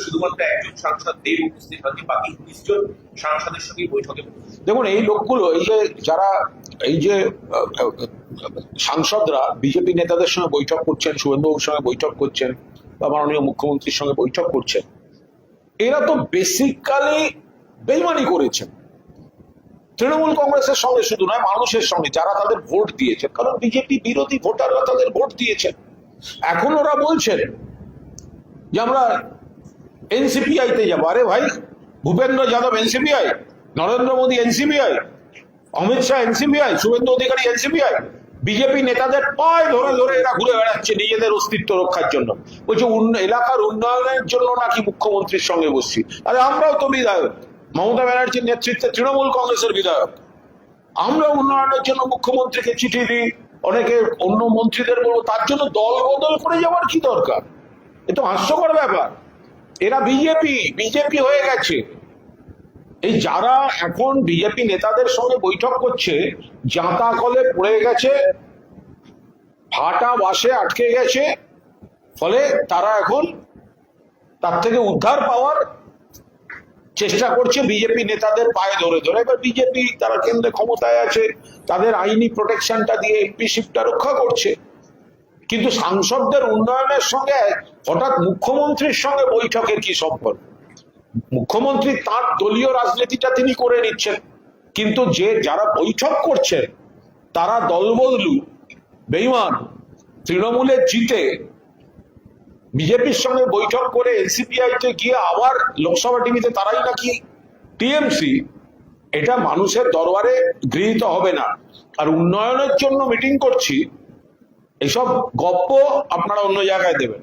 শুধুমাত্র একজন সাংসদ দেব উপস্থিত হন, বাকি 19 জন সাংসদের সঙ্গে বৈঠকে। দেখুন, এই লোকগুলো, এই যে যারা এই যে সাংসদরা বিজেপি নেতাদের সঙ্গে বৈঠক করছেন, শুভেন্দুবাবুর সঙ্গে বৈঠক করছেন বা মাননীয় মুখ্যমন্ত্রীর সঙ্গে বৈঠক করছেন, এরা তো বেসিক্যালি বেইমানি করেছেন তৃণমূল কংগ্রেসের সঙ্গে, শুধু নয় মানুষের সঙ্গে যারা তাদের ভোট দিয়েছেন, কারণ বিজেপি বিরোধী ভোটাররা তাদের ভোট দিয়েছেন। এখন ওরা বলছেন যে আমরা এনসিপিআই তে যাবো। আরে ভাই, ভূপেন্দ্র যাদব এনসিপিআই, নরেন্দ্র মোদী এনসিপিআই, অমিত শাহ এনসিপিআই, শুভেন্দু অধিকারী এনসিপিআই। বিজেপি নেতাদের পায়ে ধরে ধরে এরা ঘুরে বেড়াচ্ছে নিজেদের অস্তিত্ব রক্ষার জন্য। বলছে এলাকার উন্নয়নের জন্য নাকি মুখ্যমন্ত্রীর সঙ্গে বসছি। আরে আমরাও তো বিধায়ক, মমতা ব্যানার্জির নেতৃত্বে তৃণমূল কংগ্রেসের বিধায়ক। আমরা উন্নয়নের জন্য মুখ্যমন্ত্রীকে চিঠি দিই, অনেকে অন্য মন্ত্রীদের বলবো, তার জন্য দল বদল করে যাওয়ার কি দরকার? এ তো হাস্যকর ব্যাপার। এরা বিজেপি হয়ে গেছে। এই যারা এখন বিজেপি নেতাদের সঙ্গে বৈঠক করছে, জাঁতা কলে পড়ে গেছে, ভাটা বাসে আটকে গেছে, ফলে তারা এখন তার থেকে উদ্ধার পাওয়ার চেষ্টা করছে বিজেপি নেতাদের পায়ে ধরে ধরে। এবার বিজেপি, তারা কেন্দ্রে ক্ষমতায় আছে, তাদের আইনি প্রোটেকশনটা দিয়ে এমপিশিপটা রক্ষা করছে, কিন্তু সাংসদদের উন্নয়নের সঙ্গে হঠাৎ মুখ্যমন্ত্রীর সঙ্গে বৈঠকের কি সম্পর্ক? মুখ্যমন্ত্রী তার দলীয় রাজনীতিটা তিনি করে নিচ্ছেন, কিন্তু যারা বৈঠক করছেন তারা দলবদলু, বেঈমান। তৃণমূলের জিতে বিজেপির সঙ্গে বৈঠক করে এনসিপিআই তে গিয়ে আবার লোকসভা টিভিতে তারাই নাকি টিএমসি। এটা মানুষের দরবারে গৃহীত হবে না। আর উন্নয়নের জন্য মিটিং করছি, এসব গপ্প আপনারা অন্য জায়গায় দেবেন।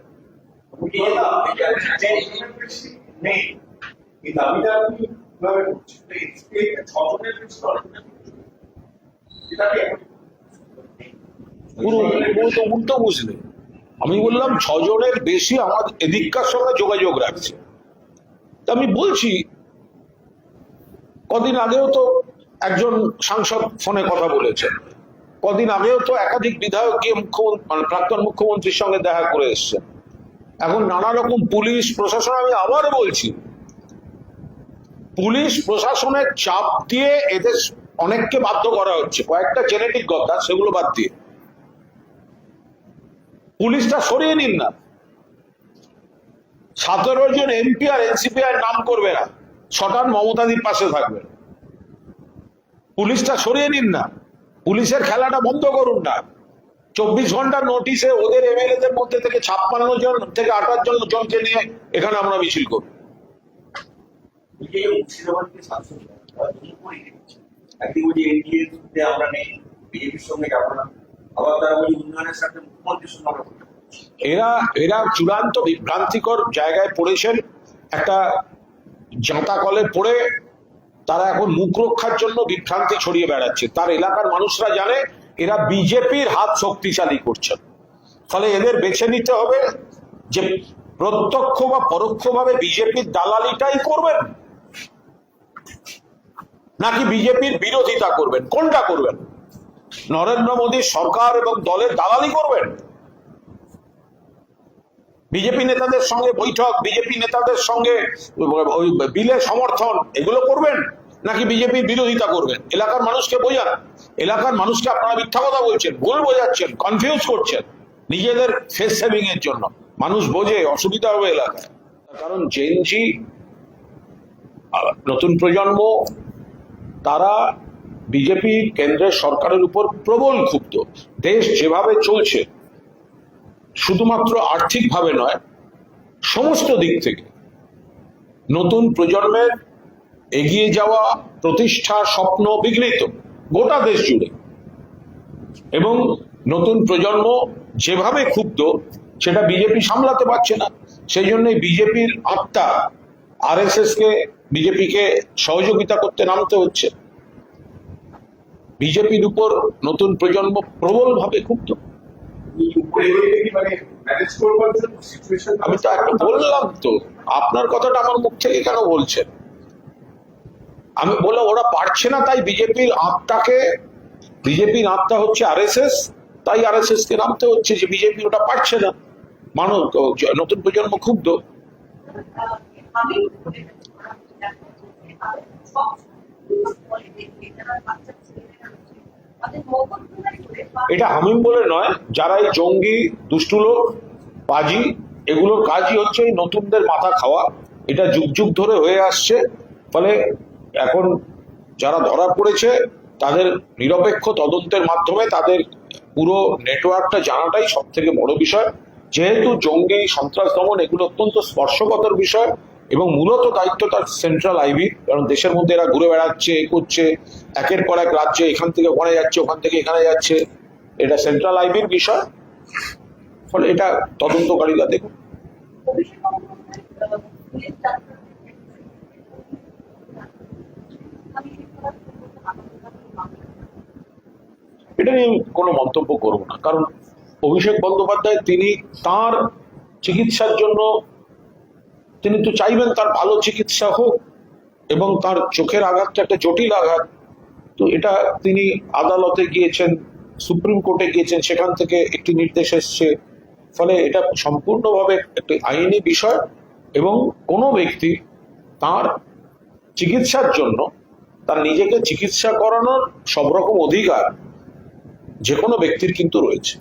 উল্টো বুঝলে, আমি বললাম 6 জনের বেশি আমাদের এদিককার সঙ্গে যোগাযোগ রাখছে। আমি বলছি, কদিন আগেও তো একজন সাংসদ ফোনে কথা বলেছেন, কদিন আগেও তো একাধিক বিধায়ক গিয়ে প্রাক্তন মুখ্যমন্ত্রীর সঙ্গে দেখা করে এসছেন। এখন নানা রকম পুলিশ প্রশাসন, আমি আবার বলছি, পুলিশ প্রশাসনের চাপ দিয়ে এদের অনেককে বাধ্য করা হচ্ছে। কয়েকটা জেনেটিক কথা, সেগুলো বাদ দিয়ে পুলিশটা সরিয়ে নিন না। 17 জন এমপি আর এনসিপিআই নাম করবে না, ছটান মমতাদির পাশে থাকবে। পুলিশটা সরিয়ে নিন না, পুলিশের খেলাটা বন্ধ করুন না। 24 ঘন্টার নোটিশে ওদের এমএলএ দের মধ্যে থেকে 56 জন থেকে 28 জনকে নিয়ে এখানে আমরা মিছিল করব। এরা চূড়ান্ত বিভ্রান্তিকর জায়গায় পড়েছেন। একটা জাঁতা কলে পড়ে তারা এখন মুখ রক্ষার জন্য বিভ্রান্তি ছড়িয়ে বেড়াচ্ছে। তার এলাকার মানুষরা জানে এরা বিজেপির হাত শক্তিশালী করছেন। ফলে এদের বেছে নিতে হবে যে প্রত্যক্ষ বা পরোক্ষভাবে বিজেপির দালালিটাই করবেন, নাকি বিজেপির বিরোধিতা করবেন। কোনটা করবেন? নরেন্দ্র মোদীর সরকার এবং দলের দালালি করবেন, বিজেপি নেতাদের সঙ্গে বৈঠক, বিজেপি নেতাদের সঙ্গে ওই বিলে সমর্থন, এগুলো করবেন, নাকি বিজেপির বিরোধিতা করবেন? এলাকার মানুষকে বোঝান। এলাকার মানুষকে আপনারা মিথ্যা কথা বলছেন, ভুল বোঝাচ্ছেন, কনফিউজ করছেন নিজেদের ফেস সেভিং এর জন্য। মানুষ বোঝে অসুবিধা হবে এলাকায়। কারণ জেনজি, নতুন প্রজন্ম, তারা বিজেপি কেন্দ্রের সরকারের উপর প্রবল ক্ষুব্ধ। দেশ যেভাবে চলছে, শুধুমাত্র আর্থিকভাবে নয়, সমস্ত দিক থেকে নতুন প্রজন্মের এগিয়ে যাওয়া, প্রতিষ্ঠা, স্বপ্ন বিঘ্নিত গোটা দেশ জুড়ে। এবং নতুন প্রজন্ম যেভাবে ক্ষুব্ধ, সেটা বিজেপি সামলাতে পারছে না। সেই জন্যই বিজেপির আত্মা, আরএসএস কে, বিজেপিকে সহযোগিতা করতে নামতে হচ্ছে। বিজেপির উপর নতুন প্রজন্ম প্রবলভাবে ক্ষুব্ধ। আমি তো একটা বললাম তো, আপনার কথাটা আমার মুখ থেকে কেন বলছেন? আমি বললাম ওরা পারছে না, তাই বিজেপির আত্মা হচ্ছে আরএসএস, তাই আরএসএস কে নামতে হচ্ছে যে বিজেপি ওটা পারছে না। মানুষ, নতুন প্রজন্ম ক্ষুব্ধ। এটা হামিম বলে নয়, যারা এই জঙ্গি দুষ্টু লোক পাজি এগুলোর কাজই হচ্ছে এই নতুনদের মাথা খাওয়া। এটা যুগ যুগ ধরে হয়ে আসছে। ফলে এখন যারা ধরা পড়েছে তাদের নিরপেক্ষ তদন্তের মাধ্যমে তাদের পুরো নেটওয়ার্কটা জানাটাই সব থেকে বড় বিষয়। যেহেতু জঙ্গি সন্ত্রাস দমন এগুলো অত্যন্ত স্পর্শকাতর বিষয় এবং মূলত দায়িত্ব তার সেন্ট্রাল আইবি, কারণ দেশের মধ্যে এরা ঘুরে বেড়াচ্ছে, এ করছে, একের পর এক রাজ্যে এখান থেকে ওখানে যাচ্ছে, ওখান থেকে এখানে যাচ্ছে, এটা সেন্ট্রাল আইবির বিষয়। ফলে এটা তদন্তকারীরা দেখুন। এটা নিয়ে কোনো মন্তব্য করব না, কারণ অভিষেক বন্দ্যোপাধ্যায় তিনি তার চিকিৎসার জন্য তিনি তো চাইবেন তার ভালো চিকিৎসা হোক, এবং তার চোখের আঘাতটা একটা জটিল আঘাত। তো এটা তিনি আদালতে গিয়েছেন, সুপ্রিম কোর্টে গিয়েছেন, সেখান থেকে একটি নির্দেশ এসছে। ফলে এটা সম্পূর্ণভাবে একটি আইনি বিষয় এবং কোনো ব্যক্তি তার চিকিৎসার জন্য তার নিজেকে চিকিৎসা করানোর সব রকম অধিকার যে কোনো ব্যক্তির কিন্তু রয়েছে।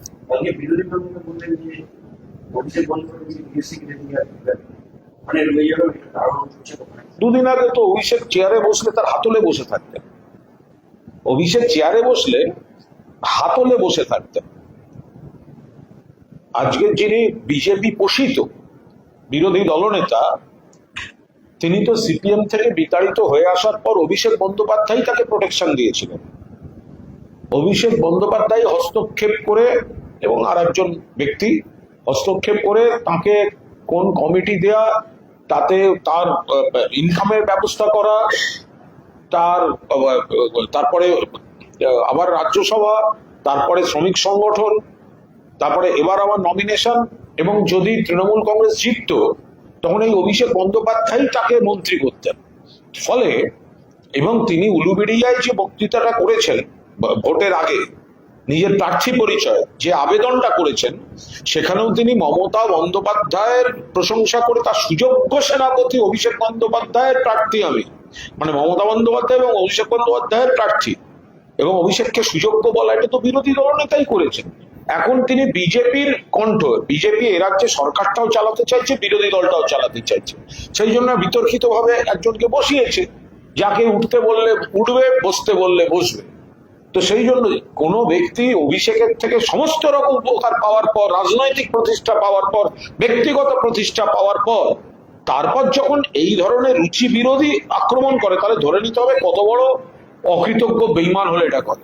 বিরোধী দলনেতা বললেন যে অভিষেক বন্দ্যোপাধ্যায় বিএসসি কে দিয়ে মানে রয়ে যাবে, কারণ হচ্ছে দুদিন আগে তো অভিষেক চেয়ারে বসলে তার হাতলে বসে থাকতেন। অভিষেক চেয়ারে বসলে হাতলে বসে থাকতেন। আজকে যিনি বিজেপি পোষিত বিরোধী দলনেতা, তিনি তো সিপিএম থেকে বিতাড়িত হয়ে আসার পর অভিষেক বন্দ্যোপাধ্যায় তাকে প্রোটেকশন দিয়েছিলেন। অভিষেক বন্দ্যোপাধ্যায় হস্তক্ষেপ করে এবং আর একজন ব্যক্তি হস্তক্ষেপ করে তাকে কোন কমিটি দেয়া, তাতে তার ইনকামের ব্যবস্থা করা, তারপরে আবার রাজ্যসভা, তারপরে শ্রমিক সংগঠন, তারপরে এবার আবার নমিনেশন, এবং যদি তৃণমূল কংগ্রেস জিততো তখন এই অভিষেক বন্দ্যোপাধ্যায় তাকে মন্ত্রী করতেন। ফলে এবং তিনি উলুবেড়িয়ায় যে বক্তৃতাটা করেছেন ভোটের আগে, নিজের প্রার্থী পরিচয় যে আবেদনটা করেছেন, সেখানেও তিনি মমতা বন্দ্যোপাধ্যায়ের প্রশংসা করে তার সুযোগ্য সেনাপতি অভিষেক বন্দ্যোপাধ্যায়ের প্রার্থী আমি, মানে মমতা বন্দ্যোপাধ্যায় এবং অভিষেক বন্দ্যোপাধ্যায়ের প্রার্থী, এবং অভিষেককে সুযোগ্য বলা এটা তো বিরোধী দলনেতাই করেছেন। এখন তিনি বিজেপির কণ্ঠ, বিজেপি এ রাজ্যে সরকারটাও চালাতে চাইছে, বিরোধী দলটাও চালাতে চাইছে, সেই জন্য বিতর্কিত ভাবে একজনকে বসিয়েছে, যাকে উঠতে বললে উঠবে, বসতে বললে বসবে। তো সেই জন্য কোনো ব্যক্তি অভিষেকের থেকে সমস্ত রকম উপকার পাওয়ার পর, রাজনৈতিক প্রতিষ্ঠা পাওয়ার পর, ব্যক্তিগত প্রতিষ্ঠা পাওয়ার পর, তারপর যখন এই ধরনের রুচি বিরোধী আক্রমণ করে, তাহলে ধরে নিতে হবে কত বড় অকৃতজ্ঞ বেঈমান হলে এটা করে।